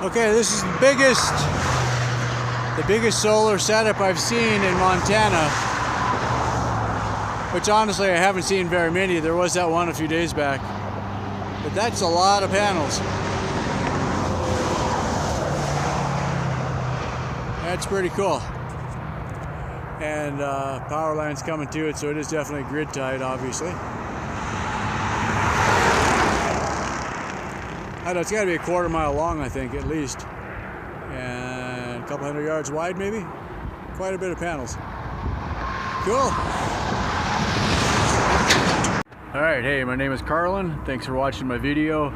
Okay, this is the biggest solar setup I've seen in Montana, which honestly I haven't seen very many. There was that one a few days back, but that's a lot of panels. That's pretty cool. And power line's coming to it, so it is definitely grid tied, obviously. I don't know, it's got to be a quarter mile long, I think, at least. And a couple hundred yards wide, maybe? Quite a bit of panels. Cool. Alright, hey, my name is Carlin. Thanks for watching my video.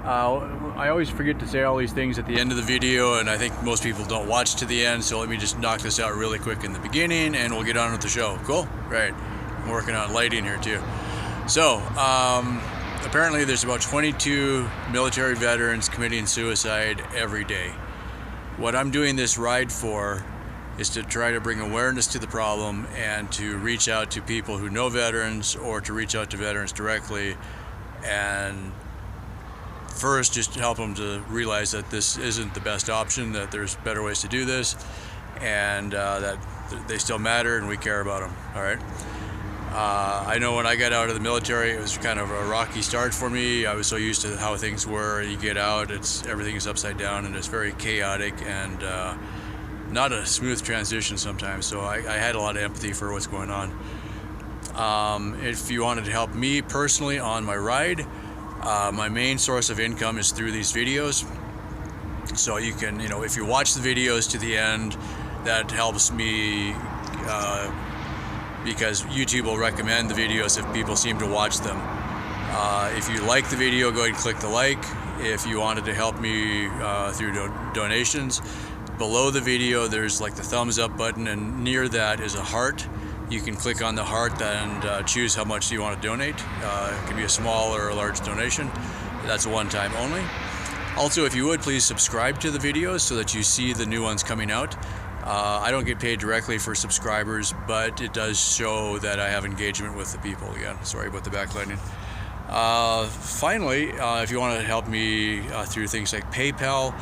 I always forget to say all these things at the end of the video, and I think most people don't watch to the end, so let me just knock this out really quick in the beginning, and we'll get on with the show. Cool? Right. I'm working on lighting here, too. So, apparently there's about 22 military veterans committing suicide every day. What I'm doing this ride for is to try to bring awareness to the problem and to reach out to people who know veterans or to reach out to veterans directly and first just help them to realize that this isn't the best option, that there's better ways to do this, and that they still matter and we care about them. All right. I know when I got out of the military, it was kind of a rocky start for me. I was so used to how things were. You get out, everything is upside down and it's very chaotic and not a smooth transition sometimes. So I had a lot of empathy for what's going on. If you wanted to help me personally on my ride, my main source of income is through these videos. So you can, if you watch the videos to the end, that helps me because YouTube will recommend the videos if people seem to watch them. If you like the video, go ahead and click the like. If you wanted to help me through donations, below the video there's like the thumbs up button, and near that is a heart. You can click on the heart and choose how much you want to donate. It can be a small or a large donation. That's a one-time only. Also, if you would, please subscribe to the videos so that you see the new ones coming out. I don't get paid directly for subscribers, but it does show that I have engagement with the people. Again, sorry about the backlighting. Finally, if you want to help me through things like PayPal,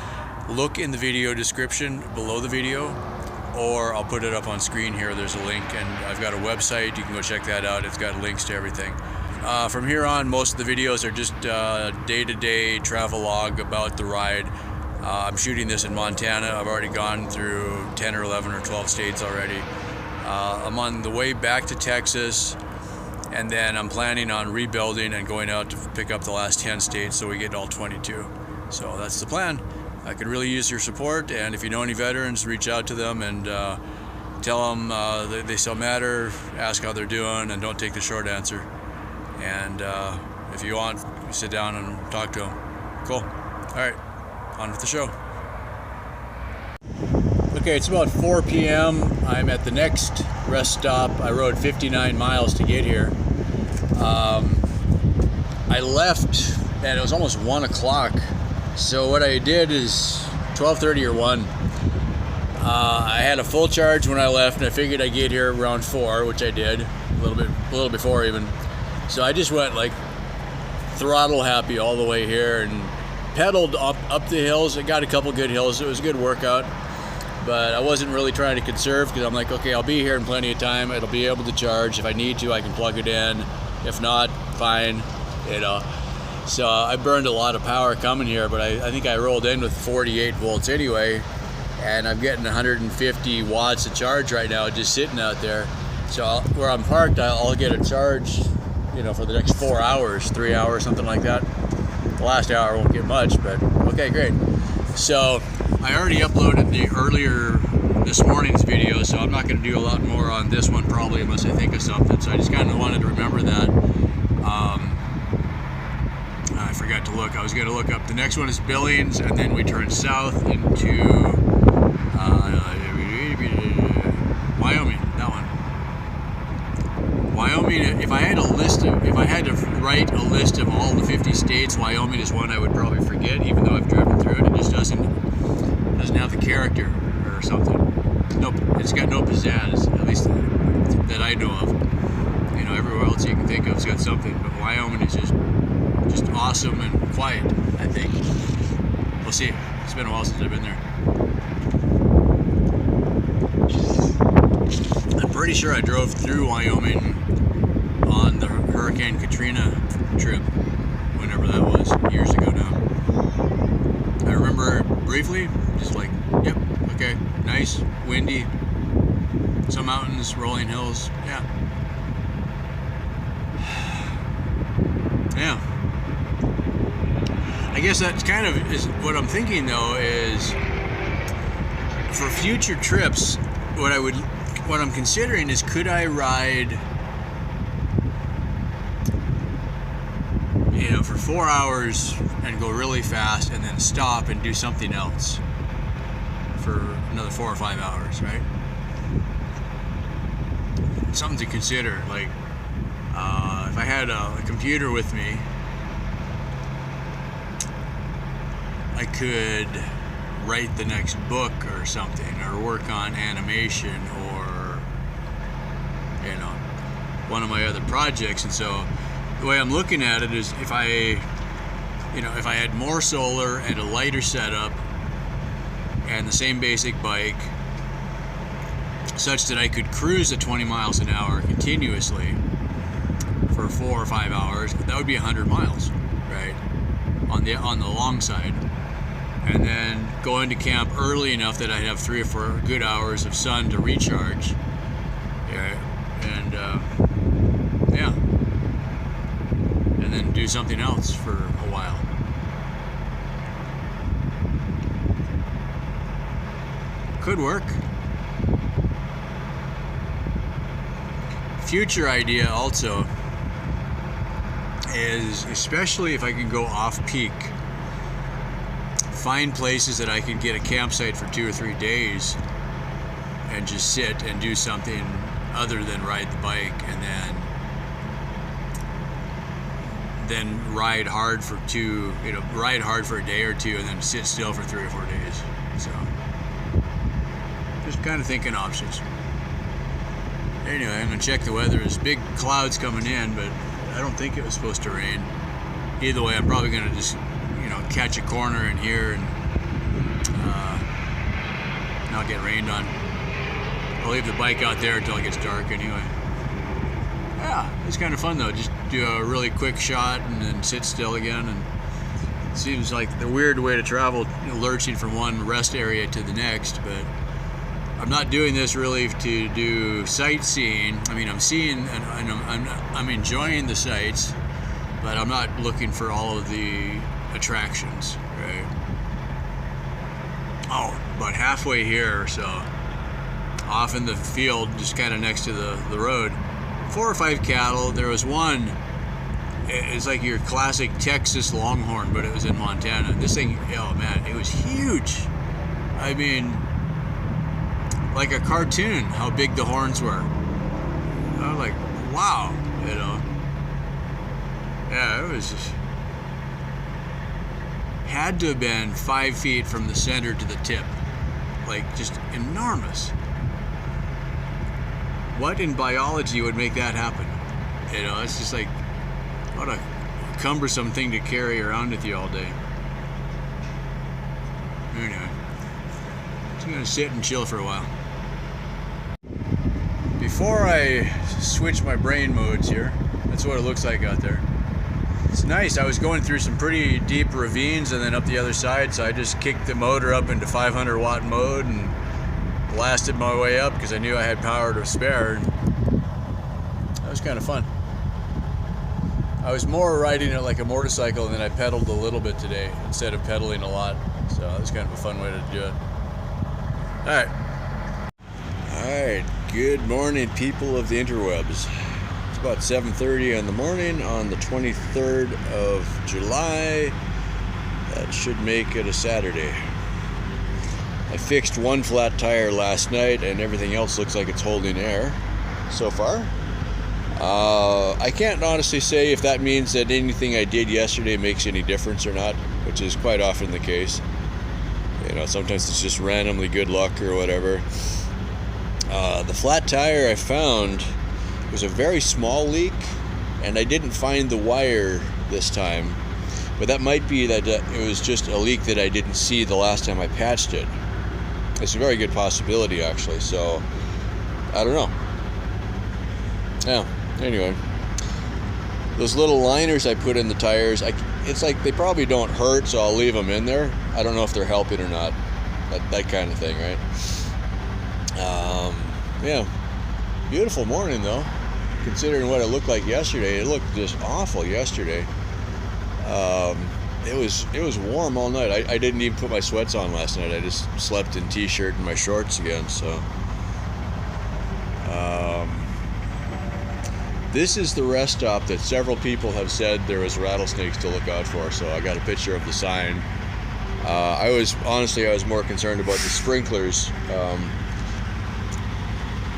look in the video description below the video, or I'll put it up on screen here. There's a link, and I've got a website. You can go check that out. It's got links to everything. From here on, most of the videos are just day-to-day travel log about the ride. I'm shooting this in Montana. I've already gone through 10 or 11 or 12 states already. I'm on the way back to Texas, and then I'm planning on rebuilding and going out to pick up the last 10 states so we get all 22. So that's the plan. I could really use your support, and if you know any veterans, reach out to them and tell them they still matter, ask how they're doing, and don't take the short answer. And if you want, sit down and talk to them. Cool. All right. On with the show. Okay, it's about 4 p.m. I'm at the next rest stop. I rode 59 miles to get here. I left and it was almost 1 o'clock. So what I did is 12:30 or 1. I had a full charge when I left, and I figured I'd get here around 4, which I did, a little before even. So I just went like throttle happy all the way here and pedaled up the hills. I got a couple good hills. It was a good workout, but I wasn't really trying to conserve because I'm like, okay, I'll be here in plenty of time. It'll be able to charge. If I need to, I can plug it in. If not, fine, So I burned a lot of power coming here, but I think I rolled in with 48 volts anyway, and I'm getting 150 watts of charge right now just sitting out there. So where I'm parked, I'll get a charge, for the next 4 hours, 3 hours, something like that. The last hour won't get much, but okay, great. So I already uploaded the this morning's video, so I'm not going to do a lot more on this one probably unless I think of something. So I just kind of wanted to remember that. I forgot to look. I was going to look up. The next one is Billings, and then we turn south into Wyoming. That one. Wyoming. If I had to write a list of all the 50 states, Wyoming is one I would probably forget, even though I've driven through it. It just doesn't have the character or something. Nope, it's got no pizzazz, at least that I know of. Everywhere else you can think of, it's got something, but Wyoming is just awesome and quiet, I think. We'll see. It's been a while since I've been there. I'm pretty sure I drove through Wyoming on the Hurricane Katrina trip, whenever that was, years ago now. I remember briefly, just like, yep, okay, nice, windy, some mountains, rolling hills, yeah. Yeah. I guess that's kind of is what I'm thinking though, is for future trips, what I'm considering is, could I ride, you know, for 4 hours and go really fast and then stop and do something else for another 4 or 5 hours, right? Something to consider. Like, if I had a computer with me, I could write the next book or something, or work on animation, or, you know, one of my other projects. And so the way I'm looking at it is, if I had more solar and a lighter setup and the same basic bike, such that I could cruise at 20 miles an hour continuously for 4 or 5 hours, that would be 100 miles, right? On the long side. And then go into camp early enough that I'd have 3 or 4 good hours of sun to recharge. Yeah, and yeah. And then do something else for a while. Could work. Future idea also is, especially if I can go off peak, find places that I can get a campsite for 2 or 3 days and just sit and do something other than ride the bike, and then ride hard for a day or two, and then sit still for 3 or 4 days. So just kind of thinking options. Anyway, I'm gonna check the weather. There's big clouds coming in, but I don't think it was supposed to rain. Either way, I'm probably gonna just, you know, catch a corner in here and not get rained on. I'll leave the bike out there until it gets dark anyway. Yeah, it's kind of fun though. Just do a really quick shot and then sit still again. And it seems like the weird way to travel, you know, lurching from one rest area to the next, but I'm not doing this really to do sightseeing. I mean, I'm seeing and I'm enjoying the sights, but I'm not looking for all of the attractions, right? Oh, about halfway here or so, off in the field, just kind of next to the road, 4 or 5 cattle. There was one, it's like your classic Texas Longhorn, but it was in Montana. This thing, oh man, it was huge. I mean, like a cartoon, how big the horns were. I was like, wow, you know. Yeah, it was just, had to have been 5 feet from the center to the tip. Like, just enormous. What in biology would make that happen? You know, it's just like, what a cumbersome thing to carry around with you all day. Anyway, just gonna sit and chill for a while. Before I switch my brain modes here, that's what it looks like out there. It's nice. I was going through some pretty deep ravines and then up the other side, so I just kicked the motor up into 500 watt mode and blasted my way up because I knew I had power to spare. And that was kind of fun. I was more riding it like a motorcycle, and then I pedaled a little bit today instead of pedaling a lot. So that was kind of a fun way to do it. Alright, good morning, people of the interwebs. It's about 7:30 in the morning on the 23rd of July. That should make it a Saturday. I fixed one flat tire last night and everything else looks like it's holding air so far. I can't honestly say if that means that anything I did yesterday makes any difference or not, which is quite often the case. You know, sometimes it's just randomly good luck or whatever. The flat tire I found was a very small leak, and I didn't find the wire this time. But that might be that it was just a leak that I didn't see the last time I patched it. It's a very good possibility, actually. So I don't know. Yeah, anyway, those little liners I put in the tires, it's like they probably don't hurt, so I'll leave them in there. I don't know if they're helping or not. That kind of thing, right? Yeah, beautiful morning though, considering what it looked like yesterday. It looked just awful yesterday. It was warm all night. I didn't even put my sweats on last night. I just slept in t-shirt and my shorts again. So this is the rest stop that several people have said there was rattlesnakes to look out for. So I got a picture of the sign. I was more concerned about the sprinklers.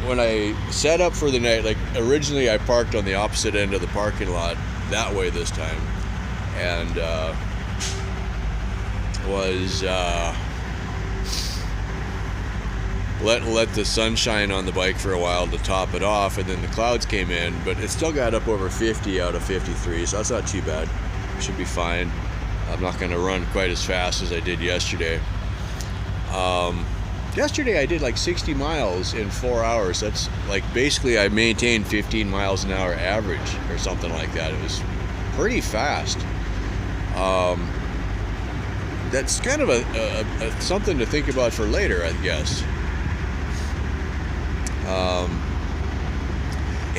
When I set up for the night, like originally I parked on the opposite end of the parking lot that way this time, and was let the sun shine on the bike for a while to top it off, and then the clouds came in, but it still got up over 50 out of 53, so that's not too bad. Should be fine. I'm not going to run quite as fast as I did yesterday. Yesterday I did like 60 miles in 4 hours. That's like basically I maintained 15 miles an hour average or something like that. It was pretty fast. That's kind of a something to think about for later, I guess.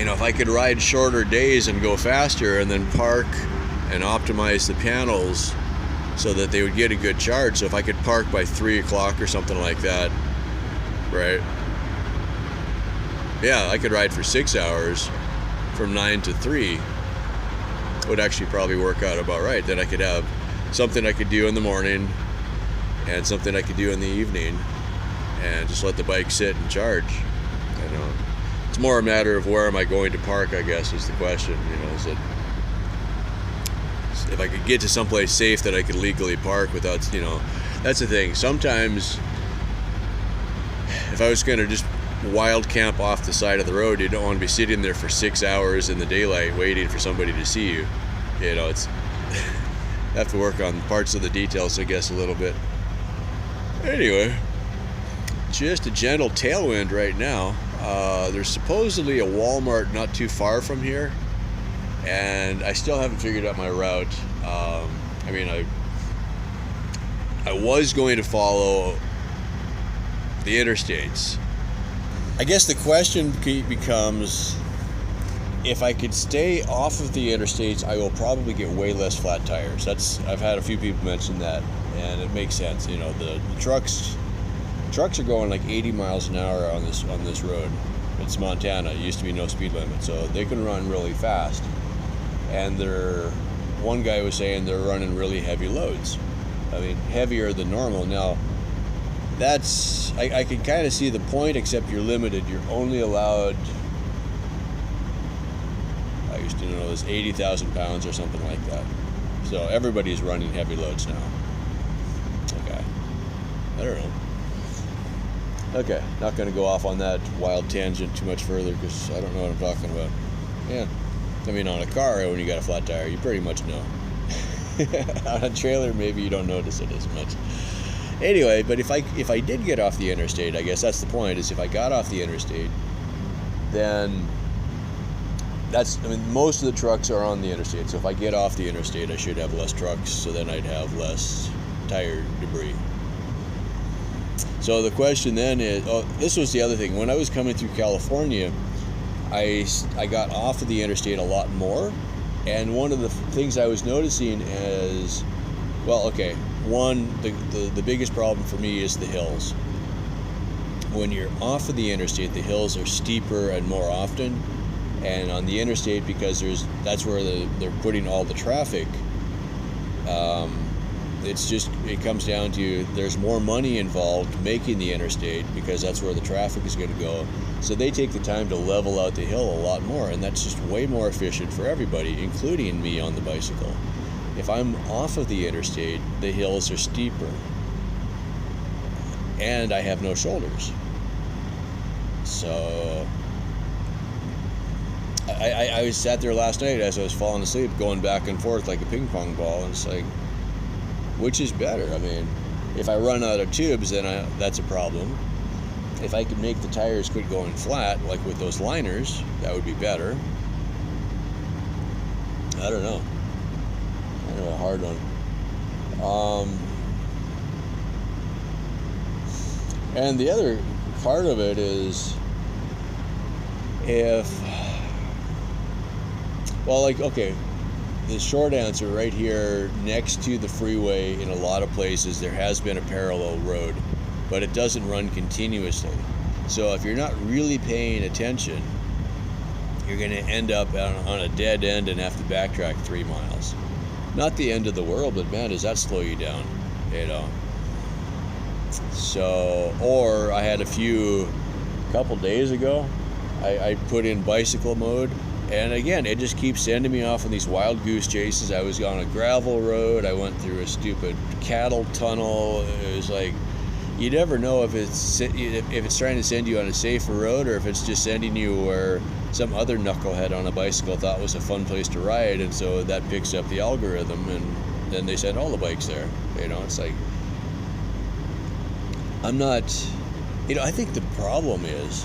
If I could ride shorter days and go faster and then park and optimize the panels so that they would get a good charge. So if I could park by 3 o'clock or something like that, right? Yeah, I could ride for 6 hours from 9 to 3. Would actually probably work out about right. Then I could have something I could do in the morning and something I could do in the evening and just let the bike sit and charge. It's more a matter of where am I going to park, I guess, is the question. Is it if I could get to someplace safe that I could legally park without, that's the thing. Sometimes if I was going to just wild camp off the side of the road, you don't want to be sitting there for 6 hours in the daylight waiting for somebody to see you. It's have to work on parts of the details, I guess, a little bit. Anyway, just a gentle tailwind right now. There's supposedly a Walmart not too far from here, and I still haven't figured out my route. I was going to follow the interstates. I guess the question becomes, if I could stay off of the interstates, I will probably get way less flat tires. I've had a few people mention that, and it makes sense. The trucks are going like 80 miles an hour on this road. It's Montana. It used to be no speed limit, so they can run really fast. And one guy was saying they're running really heavy loads. Heavier than normal. Now, I can kind of see the point, except you're limited. You're only allowed, I used to know it was 80,000 pounds or something like that. So everybody's running heavy loads now. Okay. I don't know. Okay, not going to go off on that wild tangent too much further because I don't know what I'm talking about. Yeah. On a car, when you got a flat tire, you pretty much know. On a trailer, maybe you don't notice it as much. Anyway, but if I did get off the interstate, I guess that's the point, is if I got off the interstate, then most of the trucks are on the interstate. So if I get off the interstate, I should have less trucks, so then I'd have less tire debris. So the question then is, this was the other thing. When I was coming through California, I got off of the interstate a lot more. And one of the things I was noticing is, the biggest problem for me is the hills. When you're off of the interstate, the hills are steeper and more often. And on the interstate, because that's where they're putting all the traffic, it comes down to there's more money involved making the interstate because that's where the traffic is going to go. So they take the time to level out the hill a lot more, and that's just way more efficient for everybody, including me on the bicycle. If I'm off of the interstate, the hills are steeper, and I have no shoulders. So I was sat there last night as I was falling asleep, going back and forth like a ping pong ball, and it's like, which is better? I mean, if I run out of tubes, then that's a problem. If I could make the tires quit going flat, like with those liners, that would be better. I don't know. Kind of a hard one. And the other part of it is okay, the short answer right here, next to the freeway in a lot of places, there has been a parallel road, but it doesn't run continuously. So if you're not really paying attention, you're going to end up on a dead end and have to backtrack 3 miles. Not the end of the world, but man, does that slow you down, you know? So, or I had a couple days ago, I put in bicycle mode, and again, it just keeps sending me off on these wild goose chases. I was on a gravel road, I went through a stupid cattle tunnel. It was like, you never know if it's trying to send you on a safer road, or if it's just sending you where some other knucklehead on a bicycle thought was a fun place to ride, and so that picks up the algorithm, and then they send all the bikes there. You know, it's like, I'm not, I think the problem is,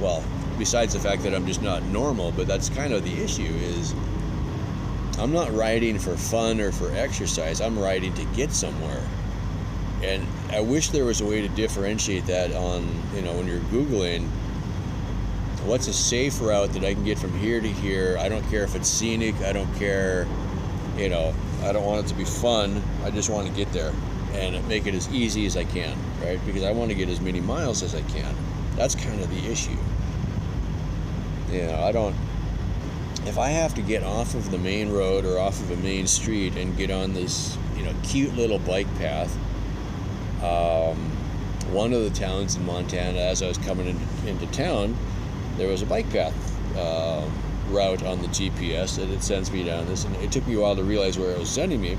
well, besides the fact that I'm just not normal, but that's kind of the issue, is I'm not riding for fun or for exercise. I'm riding to get somewhere. And I wish there was a way to differentiate that on, when you're Googling, what's a safe route that I can get from here to here? I don't care if it's scenic. I don't care, I don't want it to be fun. I just want to get there and make it as easy as I can, right? Because I want to get as many miles as I can. That's kind of the issue. If I have to get off of the main road or off of a main street and get on this, cute little bike path, one of the towns in Montana, as I was coming into town, there was a bike path route on the GPS that it sends me down this, and it took me a while to realize where it was sending me.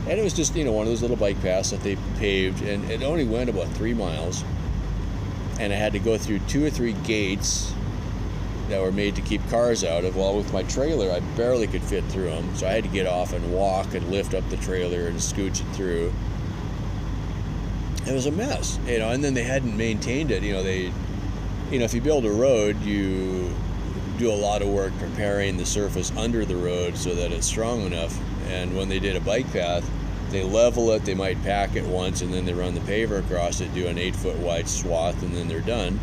And it was just, one of those little bike paths that they paved, and it only went about 3 miles. And I had to go through 2 or 3 gates that were made to keep cars out of. Well, with my trailer, I barely could fit through them, so I had to get off and walk and lift up the trailer and scooch it through. It was a mess, and then they hadn't maintained it. If you build a road, you do a lot of work preparing the surface under the road so that it's strong enough. And when they did a bike path, they level it, they might pack it once, and then they run the paver across it, do an 8-foot wide swath, and then they're done.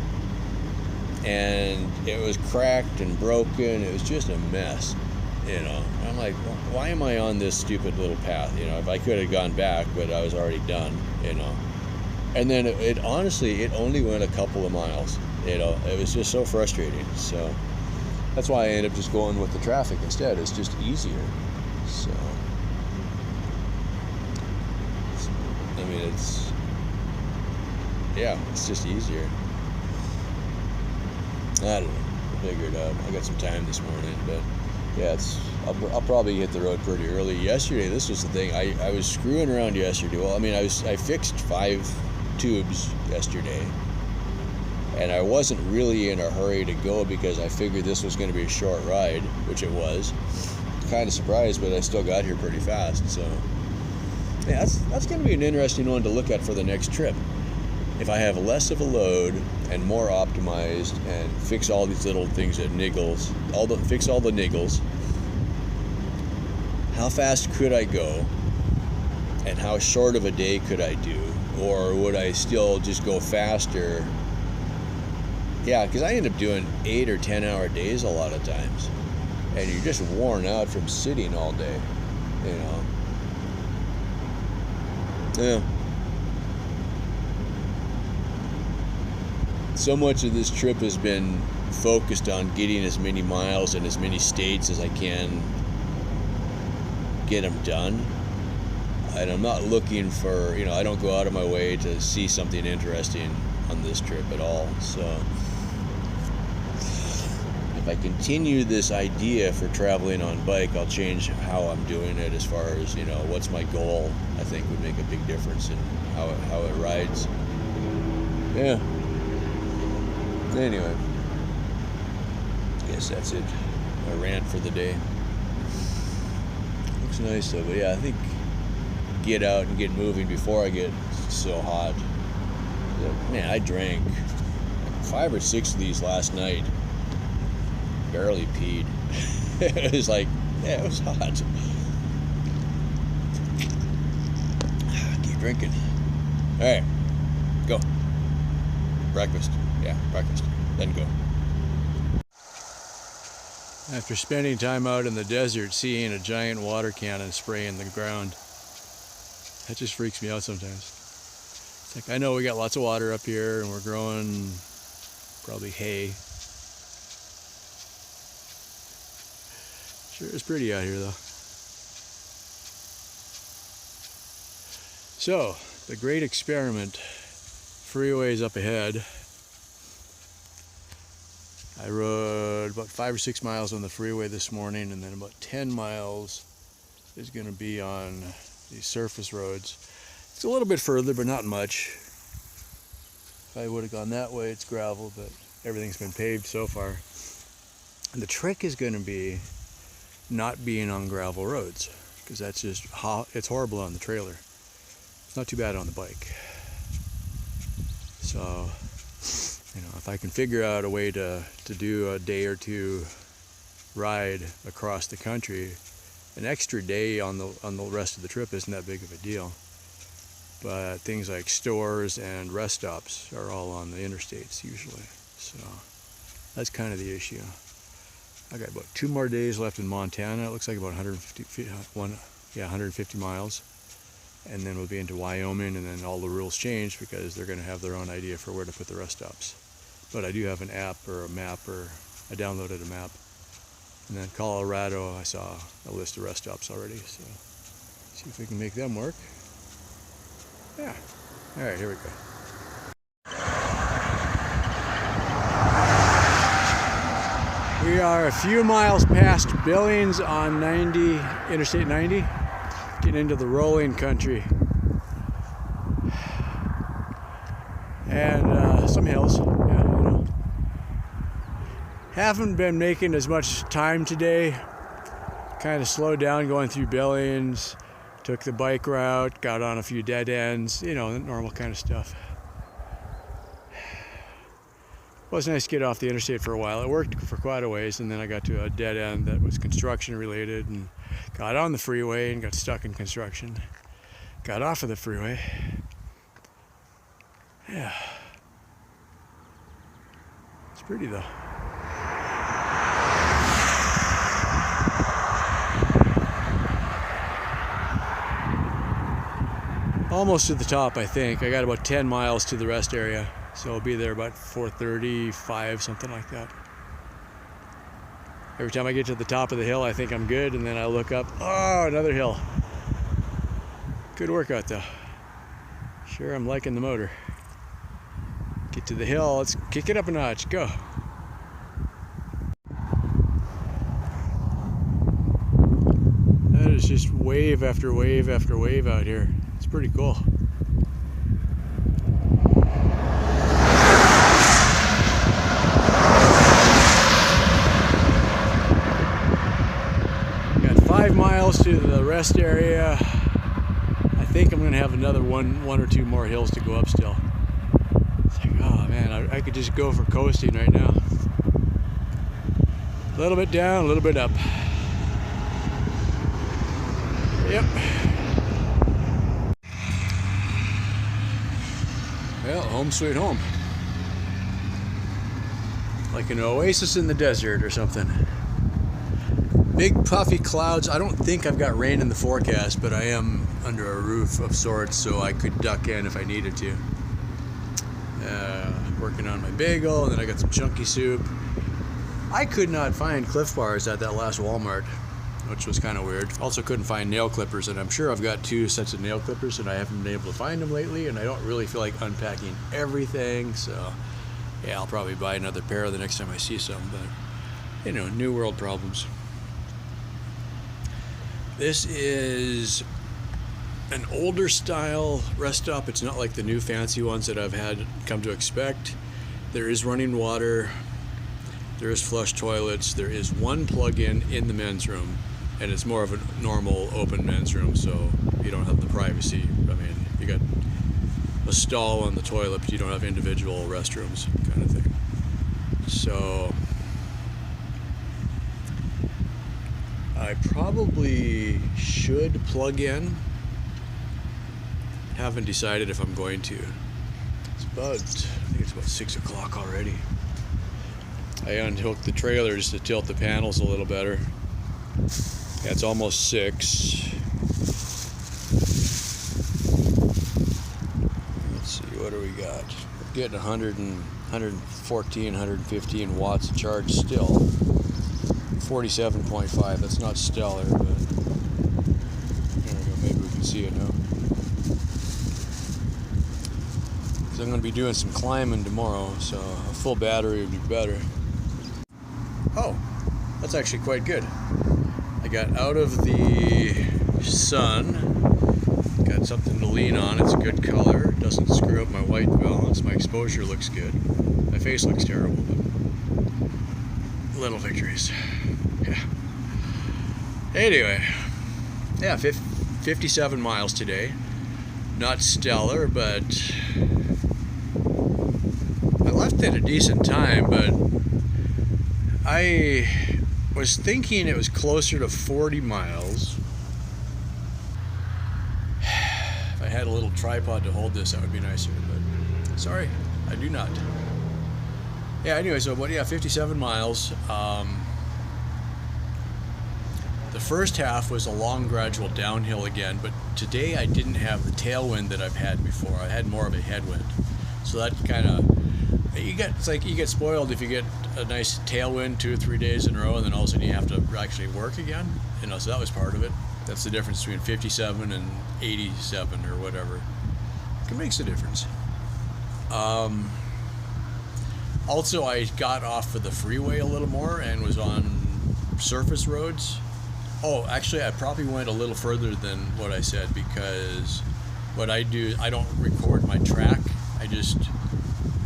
And it was cracked and broken. It was just a mess, I'm like, why am I on this stupid little path? If I could have gone back, but I was already done, And then it honestly only went a couple of miles. It was just so frustrating. So that's why I ended up just going with the traffic instead. It's just easier. So, it's just easier. I don't know. I'll figure it out. I got some time this morning, but yeah, I'll probably hit the road pretty early. Yesterday, this was the thing. I was screwing around yesterday. Well, I fixed 5 tubes yesterday, and I wasn't really in a hurry to go because I figured this was going to be a short ride, which it was. Kind of surprised, but I still got here pretty fast. So yeah, that's going to be an interesting one to look at for the next trip. If I have less of a load and more optimized and fix all these little things that fix all the niggles, how fast could I go, and how short of a day could I do? Or would I still just go faster? Yeah, because I end up doing 8 or 10 hour days a lot of times, and you're just worn out from sitting all day, Yeah. So much of this trip has been focused on getting as many miles in as many states as I can get them done. And I'm not looking for, I don't go out of my way to see something interesting on this trip at all. So if I continue this idea for traveling on bike, I'll change how I'm doing it as far as, what's my goal. I think would make a big difference in how it rides. Yeah. Anyway, I guess that's it. my rant for the day. Looks nice though, but yeah, I think get out and get moving before I get so hot. Man, I drank 5 or 6 of these last night. Barely peed. It was like, yeah, it was hot. Keep drinking. All right, go. Breakfast. Yeah, breakfast. Then go. After spending time out in the desert, seeing a giant water cannon spray in the ground, that just freaks me out sometimes. It's like, I know we got lots of water up here and we're growing probably hay. Sure is pretty out here though. So, the great experiment, freeways up ahead. I rode about 5 or 6 miles on the freeway this morning, and then about 10 miles is going to be on these surface roads. It's a little bit further, but not much. If I would have gone that way, it's gravel, but everything's been paved so far. And the trick is going to be not being on gravel roads, because that's just it's horrible on the trailer. It's not too bad on the bike. So, you know, if I can figure out a way to do a day or two ride across the country, an extra day on the rest of the trip isn't that big of a deal. But things like stores and rest stops are all on the interstates usually. So that's kind of the issue. I got about 2 more days left in Montana. It looks like about 150 miles. And then we'll be into Wyoming, and then all the rules change because they're going to have their own idea for where to put the rest stops. But I do have an app or a map, or I downloaded a map. And then Colorado, I saw a list of rest stops already, so see if we can make them work. Yeah. All right, here we go. We are a few miles past Billings on Interstate 90. Getting into the rolling country. And some hills, yeah, you know. Haven't been making as much time today. Kind of slowed down going through Billings. Took the bike route, got on a few dead ends, you know, the normal kind of stuff. It was nice to get off the interstate for a while. It worked for quite a ways, and then I got to a dead end that was construction related, and got on the freeway and got stuck in construction. Got off of the freeway. Yeah. It's pretty though. Almost to the top, I think. I got about 10 miles to the rest area, so I'll be there about 4:35, something like that. Every time I get to the top of the hill, I think I'm good, and then I look up, oh, another hill. Good workout though. Sure, I'm liking the motor. Get to the hill, let's kick it up a notch, go. That is just wave after wave after wave out here. It's pretty cool. Got 5 miles to the rest area. I think I'm gonna have another one or two more hills to go up still. It's like, oh man, I could just go for coasting right now. A little bit down, a little bit up. Yep. Well, home sweet home. Like an oasis in the desert or something. Big puffy clouds. I don't think I've got rain in the forecast, but I am under a roof of sorts, so I could duck in if I needed to. Working on my bagel, and then I got some chunky soup. I could not find Cliff Bars at that last Walmart, which was kind of weird. Also couldn't find nail clippers, and I'm sure I've got 2 sets of nail clippers, and I haven't been able to find them lately, and I don't really feel like unpacking everything, so yeah, I'll probably buy another pair the next time I see some, but you know, new world problems. This is an older style rest stop. It's not like the new fancy ones that I've had come to expect. There is running water. There is flush toilets. There is one plug-in in the men's room, and it's more of a normal open men's room, so you don't have the privacy. I mean, you got a stall on the toilet, but you don't have individual restrooms, kind of thing. So I probably should plug in. Haven't decided if I'm going to. I think it's about 6 o'clock already. I unhooked the trailer just to tilt the panels a little better. Yeah, it's almost 6. Let's see, what do we got? We're getting 114, 115 watts of charge still. 47.5, that's not stellar, but there we go, maybe we can see it now. So I'm going to be doing some climbing tomorrow, so a full battery would be better. Oh, that's actually quite good. I got out of the sun, got something to lean on. It's a good color, doesn't screw up my white balance. My exposure looks good. My face looks terrible, but little victories. Yeah. Anyway, yeah, 57 miles today. Not stellar, but I left at a decent time, but I was thinking it was closer to 40 miles. If I had a little tripod to hold this, that would be nicer, but sorry, I do not. Yeah, anyway, so, but yeah, 57 miles. The first half was a long gradual downhill again, but today I didn't have the tailwind that I've had before. I had more of a headwind. So that kind of, it's like you get spoiled if you get a nice tailwind 2 or 3 days in a row, and then all of a sudden you have to actually work again. You know, so that was part of it. That's the difference between 57 and 87 or whatever. It makes a difference. Also, I got off of the freeway a little more and was on surface roads. Oh, actually, I probably went a little further than what I said, because what I do, I don't record my track. I just,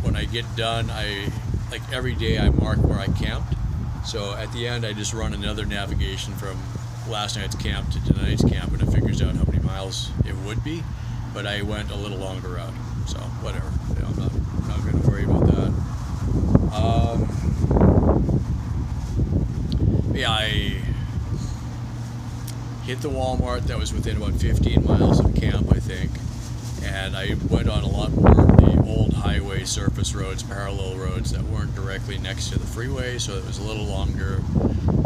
when I get done, like every day I mark where I camped. So at the end, I just run another navigation from last night's camp to tonight's camp, and it figures out how many miles it would be. But I went a little longer route, so whatever. You know, I'm not going to worry about that. Yeah, I hit the Walmart that was within about 15 miles of camp, I think, and I went on a lot more of the old highway surface roads, parallel roads that weren't directly next to the freeway, so it was a little longer.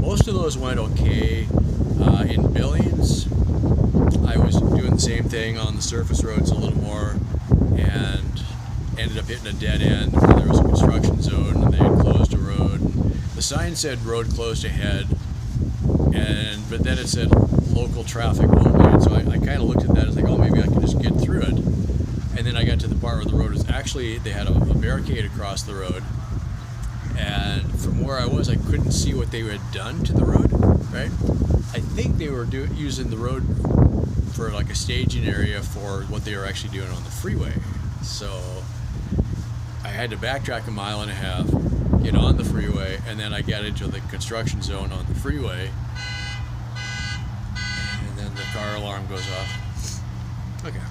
Most of those went okay. In Billings, I was doing the same thing on the surface roads a little more, and ended up hitting a dead end where there was a construction zone and they had closed a road. The sign said road closed ahead, but then it said local traffic only, and so I kind of looked at that as like, oh, maybe I can just get through it. And then I got to the part where the road was actually, they had a barricade across the road, and from where I was, I couldn't see what they had done to the road, right? I think they were using the road for like a staging area for what they were actually doing on the freeway. So I had to backtrack 1.5 miles, get on the freeway, and then I got into the construction zone on the freeway, and then the car alarm goes off. Okay.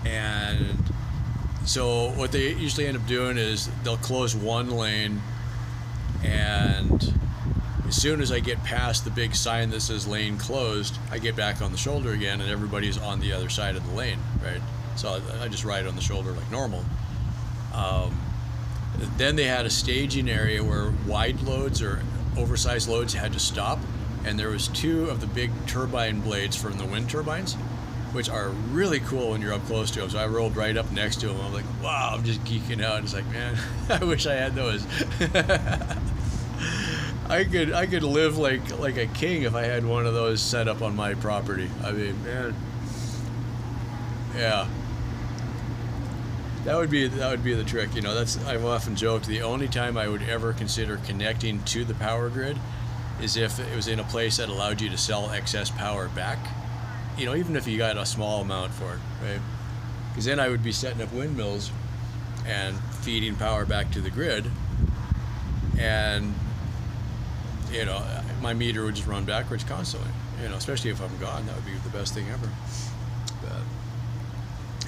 And so what they usually end up doing is they'll close one lane, and as soon as I get past the big sign that says lane closed, I get back on the shoulder again, and everybody's on the other side of the lane, right? So I just ride on the shoulder like normal. Then they had a staging area where wide loads or oversized loads had to stop, and there was 2 of the big turbine blades from the wind turbines, which are really cool when you're up close to them. So I rolled right up next to them. I'm like, wow, I'm just geeking out. It's like, man, I wish I had those. I could live like a king if I had one of those set up on my property. I mean, man, yeah. That would be the trick, you know. I've often joked, the only time I would ever consider connecting to the power grid is if it was in a place that allowed you to sell excess power back. You know, even if you got a small amount for it, right? Because then I would be setting up windmills and feeding power back to the grid, and you know, my meter would just run backwards constantly. You know, especially if I'm gone, that would be the best thing ever. But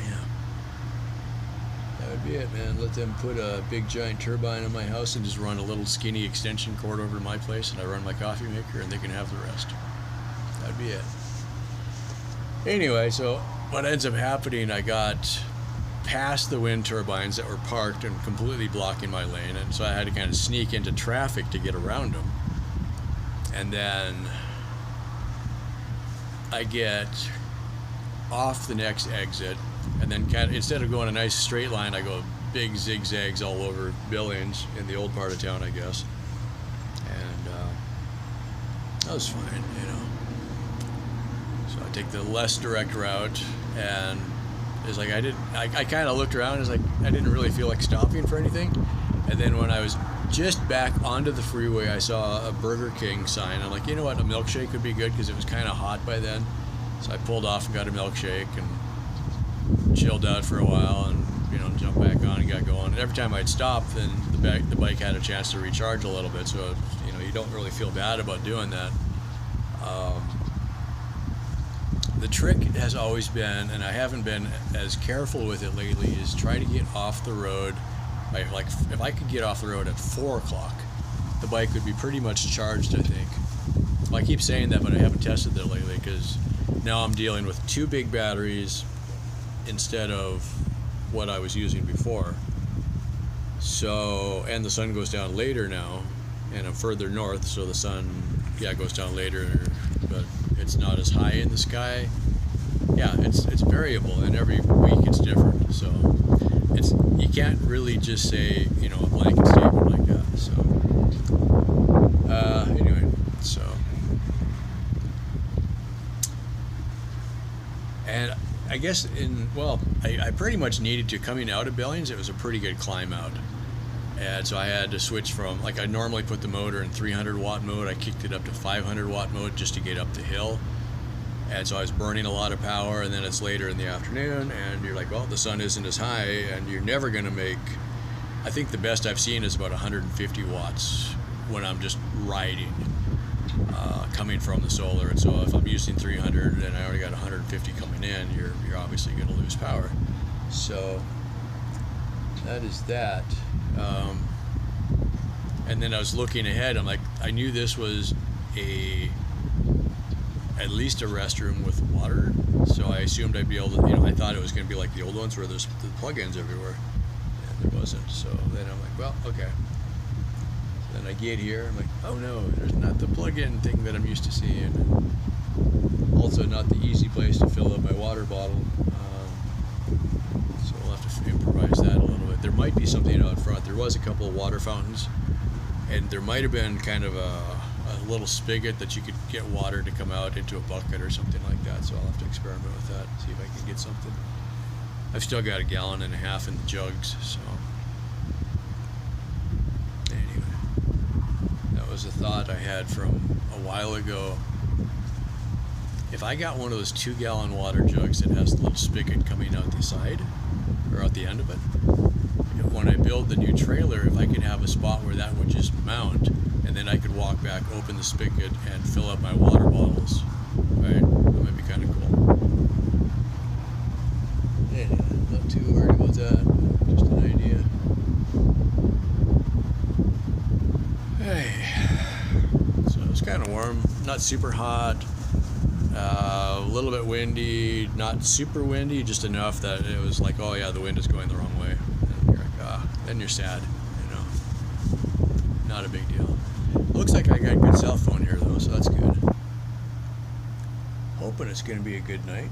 yeah, that would be it, man. Let them put a big giant turbine on my house and just run a little skinny extension cord over to my place, and I run my coffee maker, and they can have the rest. That'd be it. Anyway, so what ends up happening, I got past the wind turbines that were parked and completely blocking my lane, and so I had to kind of sneak into traffic to get around them. And then I get off the next exit, and then kind of, instead of going a nice straight line, I go big zigzags all over Billings in the old part of town, I guess. And that was fine, you know. So I take the less direct route, and it's like I kind of looked around, and it's like I didn't really feel like stopping for anything. And then when I was just back onto the freeway, I saw a Burger King sign. I'm like, you know what, a milkshake would be good, because it was kind of hot by then. So I pulled off and got a milkshake and chilled out for a while, and you know, jumped back on and got going. And every time I'd stop, then the bike had a chance to recharge a little bit. So you know, you don't really feel bad about doing that. The trick has always been, and I haven't been as careful with it lately, is try to get off the road. Like if I could get off the road at 4 o'clock, the bike would be pretty much charged, I think. Well, I keep saying that, but I haven't tested that lately, because now I'm dealing with 2 big batteries instead of what I was using before. So, and the sun goes down later now, and I'm further north, so the sun, yeah, goes down later, but it's not as high in the sky. Yeah, it's variable, and every week it's different. So you can't really just say, you know, a blanket statement like that. So anyway, so, and I guess I pretty much needed to, coming out of Billings, it was a pretty good climb out. And so I had to switch from, like, I normally put the motor in 300 watt mode. I kicked it up to 500 watt mode just to get up the hill. And so I was burning a lot of power, and then it's later in the afternoon, and you're like, well, the sun isn't as high, and you're never going to make, I think the best I've seen is about 150 watts when I'm just riding, coming from the solar. And so if I'm using 300 and I already got 150 coming in, you're obviously going to lose power. So that is that. And then I was looking ahead. I'm like, I knew this was at least a restroom with water, so I assumed I'd be able to, you know, I thought it was going to be like the old ones where there's the plug-ins everywhere, and there wasn't. So then I'm like, well, okay. So then I get here, I'm like, oh no, there's not the plug-in thing that I'm used to seeing, and also not the easy place to fill up my water bottle. So we'll have to improvise that a little bit. There might be something out front. There was a couple of water fountains, and there might have been kind of a little spigot that you could get water to come out into a bucket or something like that. So I'll have to experiment with that, see if I can get something. I've still got 1.5 gallons in the jugs, so anyway, that was a thought I had from a while ago. If I got one of those 2-gallon water jugs that has the little spigot coming out the side, or out the end of it, when I build the new trailer, if I could have a spot where that would just mount, and then I could walk back, open the spigot, and fill up my water bottles, right? That might be kind of cool. Anyway, not too worried about that, just an idea. Hey, so it's kind of warm, not super hot, a little bit windy, not super windy, just enough that it was like, oh yeah, the wind is going the wrong way. And you're like, then you're sad, you know. Not a big deal. Looks like I got a good cell phone here though, so that's good. Hoping it's going to be a good night.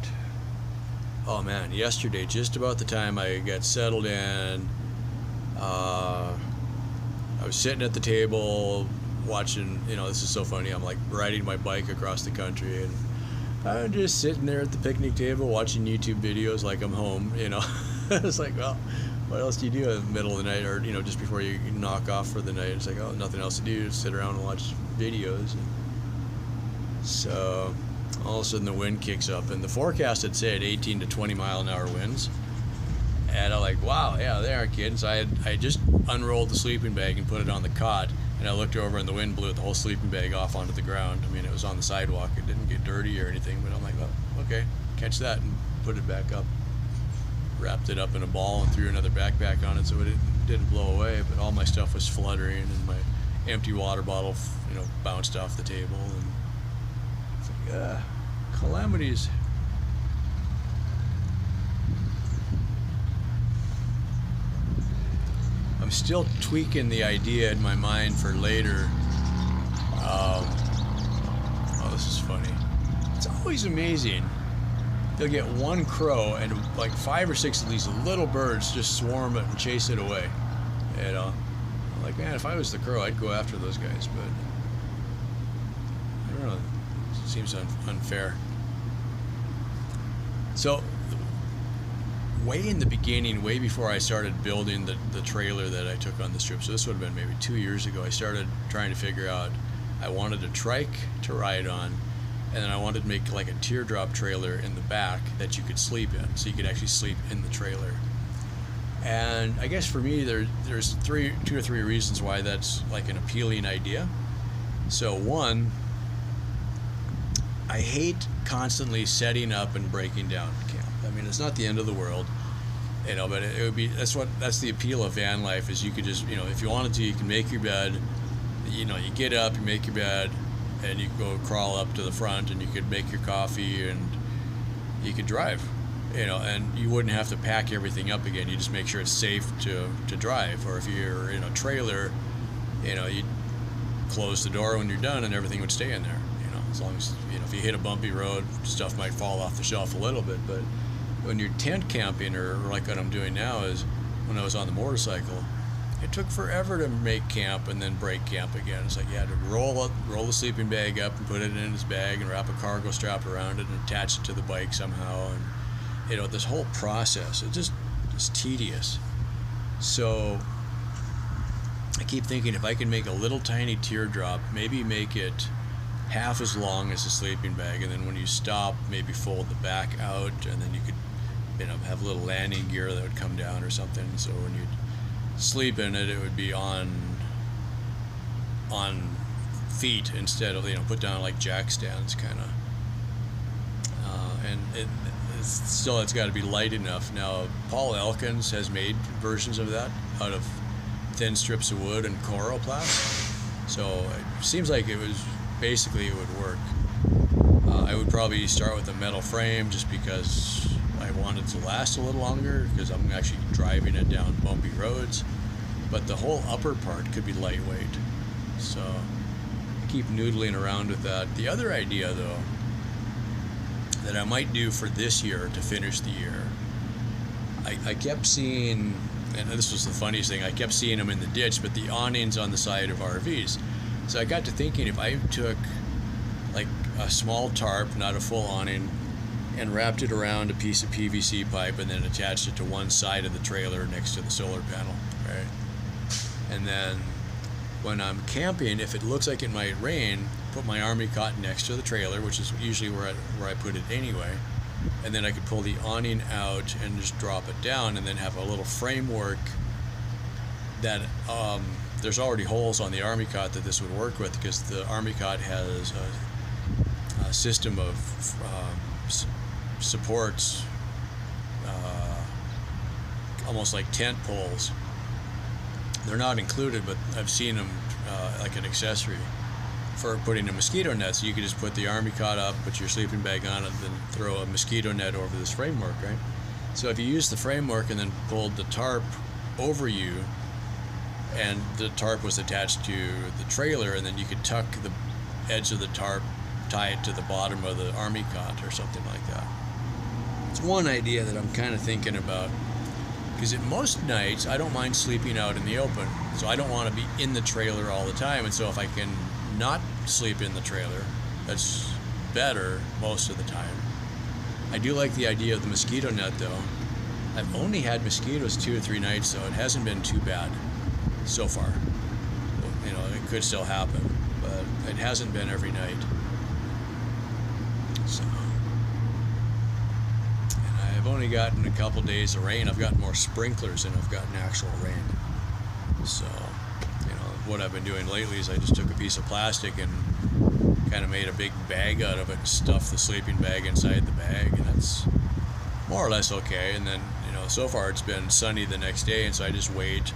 Oh man, yesterday, just about the time I got settled in, I was sitting at the table watching, you know, this is so funny, I'm like riding my bike across the country, and I'm just sitting there at the picnic table watching YouTube videos like I'm home, you know. It's like, well, what else do you do in the middle of the night, or, you know, just before you knock off for the night? It's like, oh, nothing else to do, just sit around and watch videos. And so all of a sudden the wind kicks up, and the forecast had said 18 to 20 mile an hour winds. And I'm like, wow, yeah, they aren't kidding. So I just unrolled the sleeping bag and put it on the cot, and I looked over and the wind blew the whole sleeping bag off onto the ground. I mean, it was on the sidewalk. It didn't get dirty or anything, but I'm like, well, okay, catch that, and put it back up. Wrapped it up in a ball and threw another backpack on it so it didn't blow away, but all my stuff was fluttering and my empty water bottle, bounced off the table, and it's like, calamities. I'm still tweaking the idea in my mind for later. Oh, this is funny. It's always amazing. They'll get one crow and like 5 or 6 of these little birds just swarm it and chase it away. I'm like, man, if I was the crow, I'd go after those guys, but I don't know. It seems unfair. So, way in the beginning, way before I started building the trailer that I took on this trip, so this would have been maybe 2 years ago, I started trying to figure out, I wanted a trike to ride on, and then I wanted to make like a teardrop trailer in the back that you could sleep in, so you could actually sleep in the trailer. And I guess for me, there's 2 or 3 reasons why that's like an appealing idea. So one, I hate constantly setting up and breaking down camp. I mean, it's not the end of the world, but it would be, that's the appeal of van life, is you could just, if you wanted to, you can make your bed, you get up, you make your bed, and you go crawl up to the front and you could make your coffee and you could drive, and you wouldn't have to pack everything up again. You just make sure it's safe to drive. Or if you're in a trailer, you'd close the door when you're done and everything would stay in there, as long as, if you hit a bumpy road, stuff might fall off the shelf a little bit. But when you're tent camping, or like what I'm doing now is, when I was on the motorcycle, it took forever to make camp and then break camp again. It's like you had to roll the sleeping bag up and put it in his bag and wrap a cargo strap around it and attach it to the bike somehow. And this whole process, it's tedious. So I keep thinking, if I can make a little tiny teardrop, maybe make it half as long as a sleeping bag, and then when you stop, maybe fold the back out, and then you could have a little landing gear that would come down or something, so when you'd sleep in it, it would be on feet instead of, put down like jack stands kind of, and it's got to be light enough. Now, Paul Elkins has made versions of that out of thin strips of wood and coroplast, so it seems like it would work. I would probably start with a metal frame, just because I want it to last a little longer, because I'm actually driving it down bumpy roads. But the whole upper part could be lightweight, so I keep noodling around with that. The other idea, though, that I might do for this year to finish the year, I kept seeing, and this was the funniest thing, I kept seeing them in the ditch, but the awnings on the side of RVs. So I got to thinking, if I took like a small tarp, not a full awning, and wrapped it around a piece of PVC pipe and then attached it to one side of the trailer next to the solar panel, right? And then when I'm camping, if it looks like it might rain, put my army cot next to the trailer, which is usually where I put it anyway, and then I could pull the awning out and just drop it down, and then have a little framework that there's already holes on the army cot that this would work with, because the army cot has a system of supports, almost like tent poles. They're not included, but I've seen them like an accessory for putting a mosquito net. So you could just put the army cot up, put your sleeping bag on it, then throw a mosquito net over this framework, right? So if you use the framework and then pulled the tarp over you, and the tarp was attached to the trailer, and then you could tuck the edge of the tarp, tie it to the bottom of the army cot or something like that. It's one idea that I'm kind of thinking about, because at most nights I don't mind sleeping out in the open, so I don't want to be in the trailer all the time. And so if I can not sleep in the trailer, that's better most of the time. I do like the idea of the mosquito net, though. I've only had mosquitoes 2 or 3 nights, so it hasn't been too bad so far. It could still happen, but it hasn't been every night. So, and I've only gotten a couple days of rain. I've gotten more sprinklers than I've gotten actual rain. So, what I've been doing lately is I just took a piece of plastic and kind of made a big bag out of it and stuffed the sleeping bag inside the bag, and that's more or less okay. And then, you know, so far it's been sunny the next day, and so I just wait,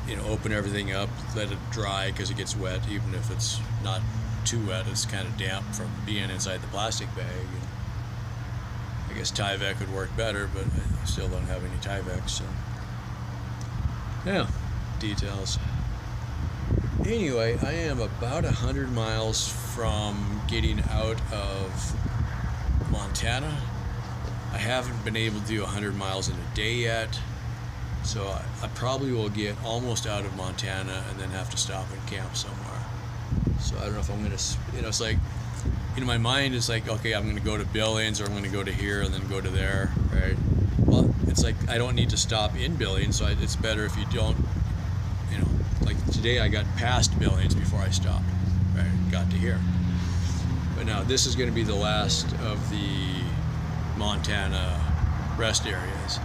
you know, open everything up, let it dry because it gets wet. Even if it's not too wet, it's kind of damp from being inside the plastic bag. And I guess Tyvek would work better, but I still don't have any Tyvek, so yeah, details. Anyway, I am about 100 miles from getting out of Montana. I haven't been able to do 100 miles in a day yet, so I probably will get almost out of Montana and then have to stop and camp somewhere. So I don't know if I'm gonna, you know, it's like, in my mind it's like, okay, I'm gonna go to Billings, or I'm gonna go to here and then go to there, right? Well, it's like I don't need to stop in Billings, so it's better if you don't, you know, like today I got past Billings before I stopped, right? Got to here. But now this is going to be the last of the Montana rest areas.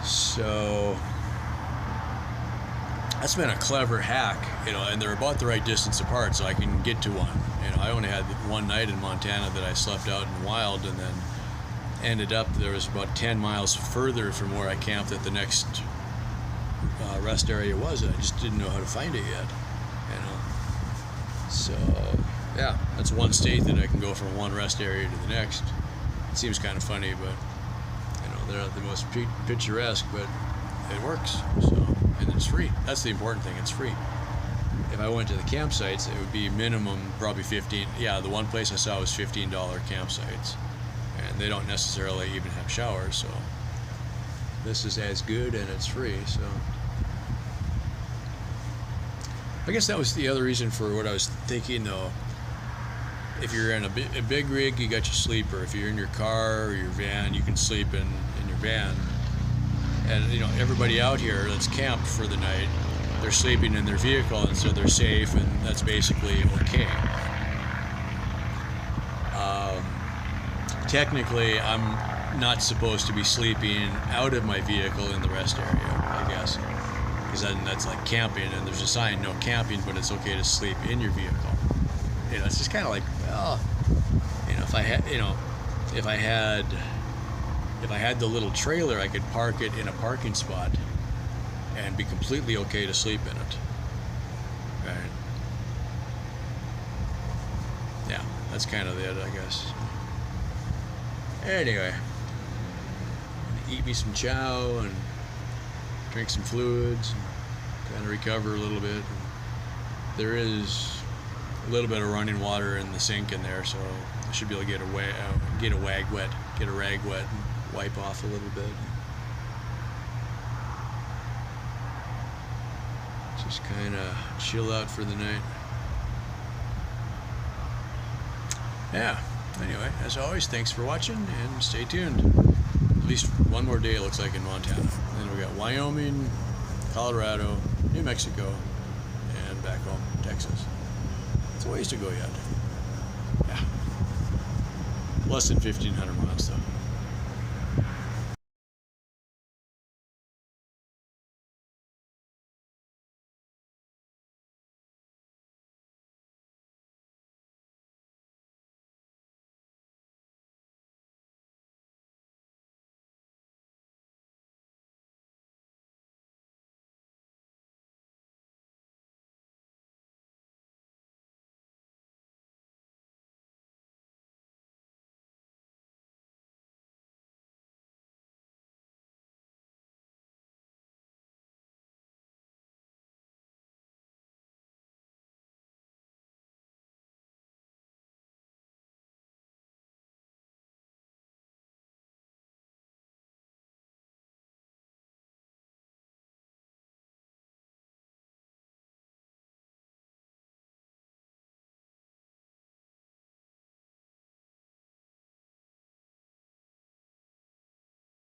So that's been a clever hack, you know, and they're about the right distance apart, so I can get to one. You know, I only had one night in Montana that I slept out in the wild, and then ended up, there was about 10 miles further from where I camped at the next rest area was, and I just didn't know how to find it yet, you know. So yeah, that's one state that I can go from one rest area to the next. It seems kind of funny, but you know, they're not the most picturesque, but it works. So, and it's free. That's the important thing, it's free. If I went to the campsites, it would be minimum probably 15. Yeah, the one place I saw was $15 campsites, and they don't necessarily even have showers, so this is as good, and it's free. So I guess that was the other reason for what I was thinking, though. If you're in a big rig, you got your sleeper. If you're in your car or your van, you can sleep in your van. And you know, everybody out here that's camped for the night, they're sleeping in their vehicle, and so they're safe, and that's basically okay. Technically, I'm not supposed to be sleeping out of my vehicle in the rest area, I guess, because then that's like camping, and there's a sign, no camping, but it's okay to sleep in your vehicle. You know, it's just kind of like, well, you know, if I had the little trailer, I could park it in a parking spot and be completely okay to sleep in it. Right? Yeah, that's kind of it, I guess. Anyway, eat me some chow and drink some fluids and kind of recover a little bit. There is a little bit of running water in the sink in there, so I should be able to get a rag wet and wipe off a little bit. Just kind of chill out for the night. Yeah, anyway, as always, thanks for watching, and stay tuned. At least one more day, it looks like, in Montana. And then we got Wyoming, Colorado, New Mexico, and back home, Texas. It's a ways to go yet. Yeah. Less than 1,500 miles, though.